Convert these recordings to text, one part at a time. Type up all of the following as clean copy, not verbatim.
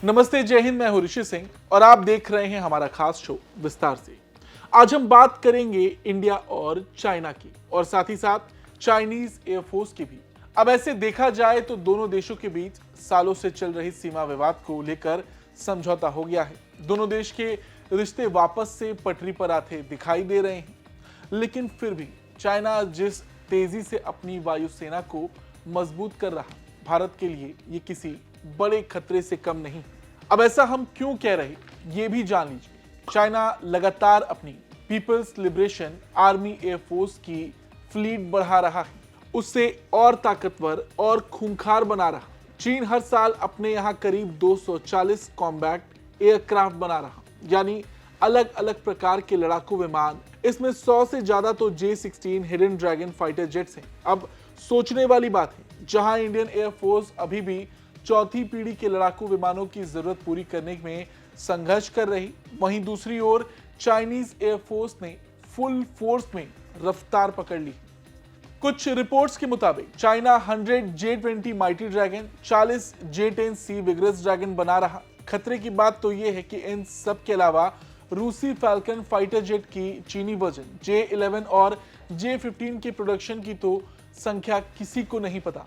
नमस्ते, जय हिंद। मैं हूं ऋषि सिंह और आप देख रहे हैं हमारा खास शो विस्तार से। आज हम बात करेंगे इंडिया और चाइना की और साथ ही साथ चाइनीज एयरफोर्स की भी। अब ऐसे देखा जाए तो दोनों देशों के बीच सालों से चल रही सीमा विवाद को लेकर समझौता हो गया है। दोनों देश के रिश्ते वापस से पटरी पर आते दिखाई दे रहे हैं, लेकिन फिर भी चाइना जिस तेजी से अपनी वायुसेना को मजबूत कर रहा, भारत के लिए ये किसी बड़े खतरे से कम नहीं। अब ऐसा हम क्यों कह रहे, ये भी जान लीजिए। चाइना लगातार अपनी पीपल्स लिबरेशन आर्मी एयरफोर्स की फ्लीट बढ़ा रहा है, उससे और ताकतवर और खूंखार बना रहा। चीन हर साल अपने यहाँ करीब 240 कॉम्बैट एयरक्राफ्ट बना रहा, यानी अलग अलग प्रकार के लड़ाकू विमान। इसमें 100 से ज्यादा तो J-16 hidden dragon fighter jets हैं। अब सोचने वाली बात है, जहां इंडियन एयरफोर्स अभी भी चौथी पीढ़ी के लड़ाकू विमानों की जरूरत पूरी करने में संघर्ष कर रही, वहीं दूसरी ओर चाइनीज एयरफोर्स ने फुल फोर्स में रफ्तार पकड़ ली। कुछ रिपोर्ट्स के मुताबिक China 100 J-20 mighty dragon, 40 J-10 सी विग्रस ड्रैगन बना रहा। खतरे की बात तो यह है कि इन सब के अलावा रूसी फैल्कन फाइटर जेट की चीनी वर्जन J-11 और J-15 के प्रोडक्शन की तो संख्या किसी को नहीं पता।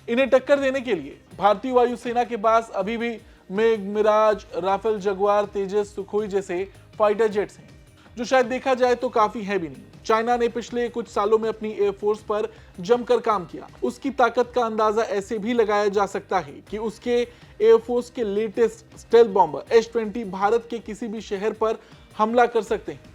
इन्हें टक्कर देने के लिए भारतीय वायुसेना के पास अभी भी मेघ, मिराज, राफेल, जगुआर, तेजस, सुखोई जैसे फाइटर जेट्स हैं, जो शायद देखा जाए तो काफी है भी नहीं। चाइना ने पिछले कुछ सालों में अपनी एयरफोर्स पर जमकर काम किया। उसकी ताकत का अंदाजा ऐसे भी लगाया जा सकता है कि उसके एयरफोर्स के latest stealth bomber H-20 Bharat के किसी भी शहर पर हमला कर सकते हैं।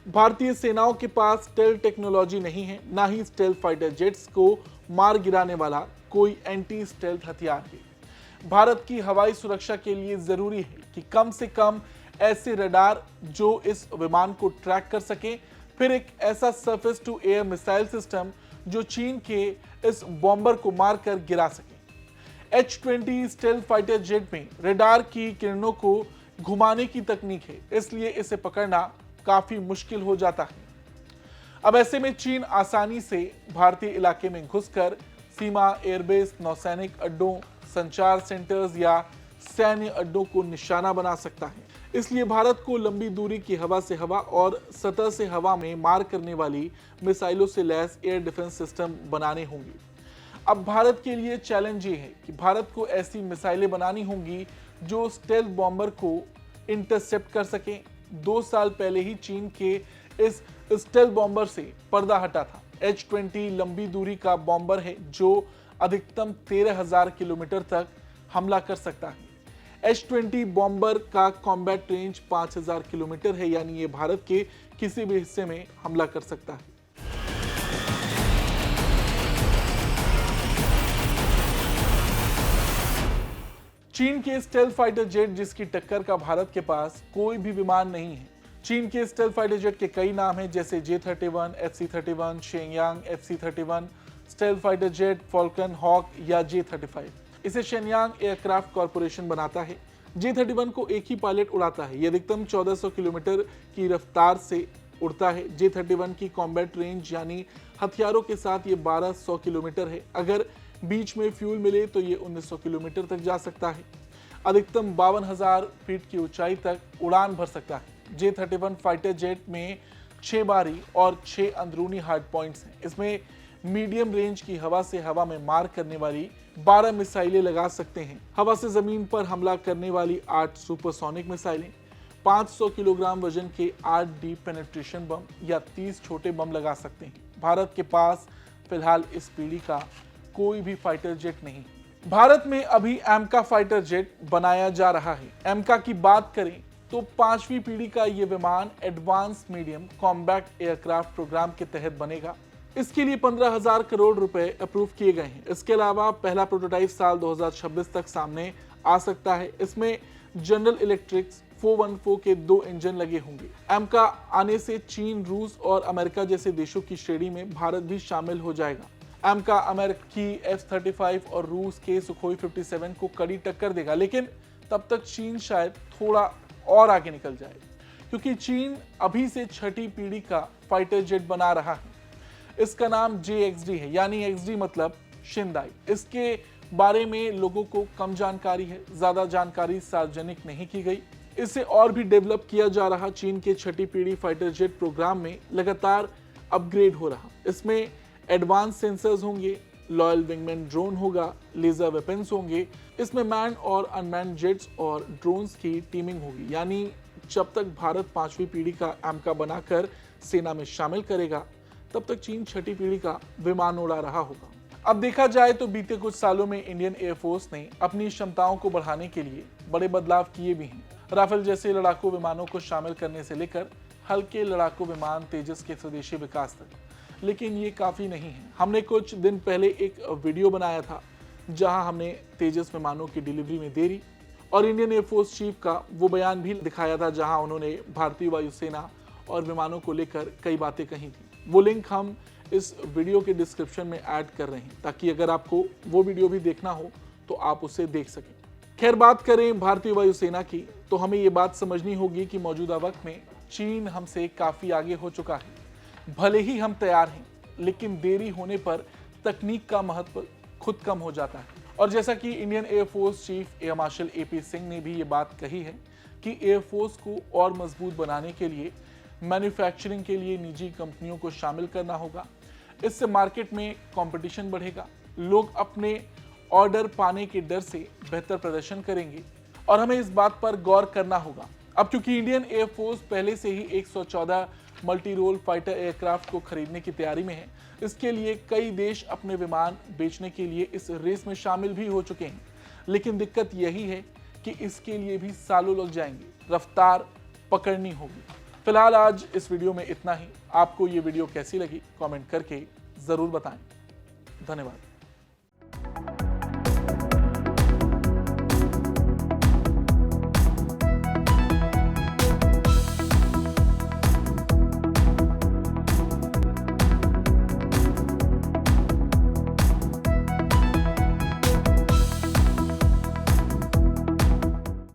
भारतीय सेनाओं के पास स्टेल्थ टेक्नोलॉजी नहीं है, ना ही स्टेल्थ फाइटर जेट्स को मार गिराने वाला कोई एंटी स्टेल्थ हथियार है। भारत की हवाई सुरक्षा के लिए जरूरी है कि कम से कम ऐसे रडार जो इस विमान को ट्रैक कर सके, फिर एक ऐसा surface to air missile system जो चीन के इस बॉम्बर को मारकर गिरा सके। H-20 स्टेल्थ फाइटर जेट में रडार की किरणों को घुमाने की तकनीक है, इसलिए इसे पकड़ना काफी मुश्किल हो जाता है। अब ऐसे में चीन आसानी से भारतीय इलाके में घुसकर सीमा, एयरबेस, नौसैनिक अड्डों, संचार सेंटर्स या सैन्य अड्डों को निशाना बना सकता है। इसलिए भारत को लंबी दूरी की हवा से हवा और सतह से हवा में मार करने वाली मिसाइलों से लैस एयर डिफेंस सिस्टम बनाने होंगे। अब भारत के लिए चैलेंज ये है कि भारत को ऐसी मिसाइलें बनानी होंगी जो स्टेल्थ बॉम्बर को इंटरसेप्ट कर सकें। 2 साल पहले ही चीन के इस स्टेल्थ बॉम्बर से पर्दा हटा था। H-20 लंबी दूरी का बॉम्बर है जो अधिकतम 13,000 किलोमीटर तक हमला कर सकता है। H-20 बॉम्बर का कॉम्बैट रेंज 5,000 किलोमीटर है, यानी ये भारत के किसी भी हिस्से में हमला कर सकता है। चीन के स्टेल्थ फाइटर जेट जिसकी टक्कर का भारत के पास कोई भी विमान नहीं है। चीन के स्टेल्थ फाइटर जेट के कई नाम हैं, जैसे J-31, FC-31, Shenyang, FC-31, stealth fighter jet falcon, hawk या J-35। इसे शेनयांग एयरक्राफ्ट कॉरपोरेशन बनाता है। J-31 को एक ही पायलट उड़ाता है। ये अधिकतम 1400 किलोमीटर की रफ्तार से उड़ता है। J-31 की कॉम्बैट रेंज यानी हथियारों के साथ ये 1200 किलोमीटर है। अगर बीच में फ्यूल मिले तो ये 1900 किलोमीटर तक जा सकता है। अधिकतम 52,000 फीट की ऊंचाई तक उड़ान भर सकता है। J-31 फाइटर जेट में 6 बारी और 6 अंदरूनी हार्ड पॉइंट्स हैं। इसमें मीडियम रेंज की हवा से हवा में मार करने वाली 12 मिसाइलें लगा सकते हैं। हवा से जमीन पर हमला करने वाली 8 सुपरसोनिक मिसाइलें, 500 किलोग्राम वजन के 8 डीप पेनिट्रेशन बम या 30 छोटे बम लगा सकते हैं। भारत के पास फिलहाल इस पीढ़ी का कोई भी फाइटर जेट नहीं। भारत में अभी एमका फाइटर जेट बनाया जा रहा है। एमका की बात करें तो 5वीं पीढ़ी का ये विमान advance medium combat aircraft programme के तहत बनेगा। इसके लिए 15,000 करोड़ रुपए अप्रूव किए गए हैं। इसके अलावा पहला प्रोटोटाइप साल 2026 तक सामने आ सकता है। इसमें जनरल इलेक्ट्रिक्स 414 के 2 इंजन लगे होंगे। एमका आने से चीन, रूस और अमेरिका जैसे देशों की श्रेणी में भारत भी शामिल हो जाएगा। एमका अमेरिकी F-35 और रूस के सुखोई 57 को कड़ी टक्कर देगा, लेकिन तब तक चीन शायद थोड़ा और आगे निकल जाए, क्योंकि चीन अभी से 6ठी पीढ़ी का फाइटर जेट बना रहा है। इसका नाम JXD है, यानी XD मतलब शिंदाई। इसके बारे में लोगों को कम जानकारी है, ज्यादा जानकारी सार्वजनिक नहीं की गई। इसे और भी डेवलप किया जा रहा। चीन के छठी पीढ़ी फाइटर जेट प्रोग्राम में लगातार अपग्रेड हो रहा। इसमें एडवांस सेंसर्स होंगे, लॉयल विंगमैन ड्रोन होगा, लेजर वेपन्स होंगे। इसमें मैन और अनमैन जेट्स और ड्रोन्स की टीमिंग होगी। यानी जब तक भारत 5वीं पीढ़ी का एमका बनाकर सेना में शामिल करेगा, तब तक चीन छठी पीढ़ी का विमान उड़ा रहा होगा। अब देखा जाए तो बीते कुछ सालों में इंडियन एयरफोर्स ने अपनी क्षमताओं को बढ़ाने के लिए बड़े बदलाव किए भी हैं। राफेल जैसे लड़ाकू विमानों को शामिल करने से लेकर हल्के लड़ाकू विमान तेजस के स्वदेशी विकास तक। लेकिन ये काफी नहीं है। हमने कुछ दिन पहले एक वीडियो बनाया था जहां हमने तेजस विमानों की डिलीवरी में देरी और इंडियन एयरफोर्स चीफ का वो बयान भी दिखाया था जहां उन्होंने भारतीय वायुसेना और विमानों को लेकर कई बातें कही थी। वो लिंक हम इस वीडियो के डिस्क्रिप्शन में ऐड कर रहे हैं ताकि अगर आपको वो वीडियो भी देखना हो तो आप उसे देख सकें। खैर, बात करें भारतीय वायुसेना की तो हमें ये बात समझनी होगी कि मौजूदा वक्त में चीन हमसे काफी आगे हो चुका है। भले ही हम तैयार हैं, लेकिन देरी होने पर तकनीक का महत्व खुद कम हो जाता है। और जैसा कि Indian air force chief air marshal AP Singh ने भी ये बात कही है कि एयरफोर्स को और मजबूत बनाने के लिए मैन्युफैक्चरिंग के लिए निजी कंपनियों को शामिल करना होगा। इससे मार्केट में कंपटीशन बढ़ेगा, लोग अपने ऑर्डर पाने के डर से बेहतर प्रदर्शन करेंगे और हमें इस बात पर गौर करना होगा। अब क्योंकि इंडियन एयरफोर्स पहले से ही 114 मल्टी रोल फाइटर एयरक्राफ्ट को खरीदने की तैयारी में है, इसके लिए कई देश अपने विमान बेचने के लिए इस रेस में शामिल भी हो चुके हैं। लेकिन दिक्कत यही है कि इसके लिए भी सालों लग जाएंगे, रफ्तार पकड़नी होगी। फिलहाल आज इस वीडियो में इतना ही। आपको ये वीडियो कैसी लगी कमेंट करके जरूर बताएं। धन्यवाद।